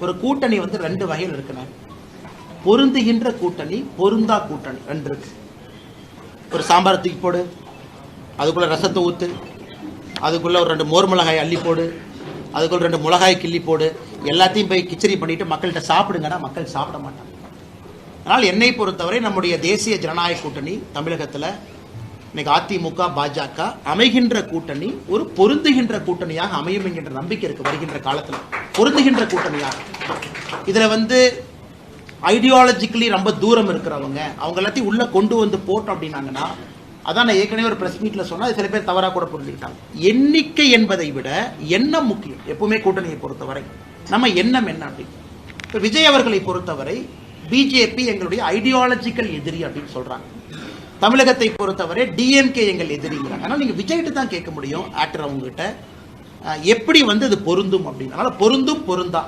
ஒரு கூட்டணி வந்து ரெண்டு வகையில் இருக்குண்ணே. பொருந்துகின்ற கூட்டணி, பொருந்தா கூட்டணி ரெண்டு இருக்கு. ஒரு சாம்பார் தூக்கி போடு, அதுக்குள்ள ரசத்தை ஊத்து, அதுக்குள்ள ஒரு 2 மோர் மிளகாய் அள்ளி போடு, அதுக்குள்ள 2 மிளகாய் கிள்ளி போடு, எல்லாத்தையும் போய் கிச்சடி பண்ணிட்டு மக்கள்கிட்ட சாப்பிடுங்கன்னா மக்கள் சாப்பிட மாட்டாங்க. அதனால் என்னை பொறுத்தவரை நம்முடைய தேசிய ஜனநாயக கூட்டணி தமிழகத்தில் இன்னைக்கு அதிமுக பாஜக அமைகின்ற கூட்டணி ஒரு பொருந்துகின்ற கூட்டணியாக அமையும் என்கின்ற நம்பிக்கை இருக்கு. வருகின்ற காலத்தில் பொருந்துகின்ற கூட்டணியாக இதுல வந்து ஐடியாலஜிக்கலி ரொம்ப தூரம் இருக்கிறவங்க அவங்க எல்லாத்தையும் உள்ள கொண்டு வந்து போட்டோம் அப்படின்னாங்கன்னா, அதான் நான் ஏற்கனவே ஒரு பிரஸ் மீட்ல சொன்னா சில பேர் தவறா கூட புரிஞ்சுக்கிட்டாங்க. எண்ணிக்கை என்பதை விட எண்ணம் முக்கியம். எப்பவுமே கூட்டணியை பொறுத்தவரை நம்ம எண்ணம் என்ன அப்படின்னு. இப்போ விஜய் அவர்களை பொறுத்தவரை பிஜேபி எங்களுடைய ஐடியாலஜிக்கல் எதிரி அப்படின்னு சொல்றாங்க. தமிழகத்தை பொறுத்தவரை டிஎம்கே எங்கள் எதிரிங்கிறாங்க. ஆனால் நீங்க விஜய்கிட்ட தான் கேட்க முடியும், ஆக்டர் அவங்க கிட்ட எப்படி வந்து அது பொருந்தும் அப்படின்னு. அதனால பொருந்தும் பொருந்தா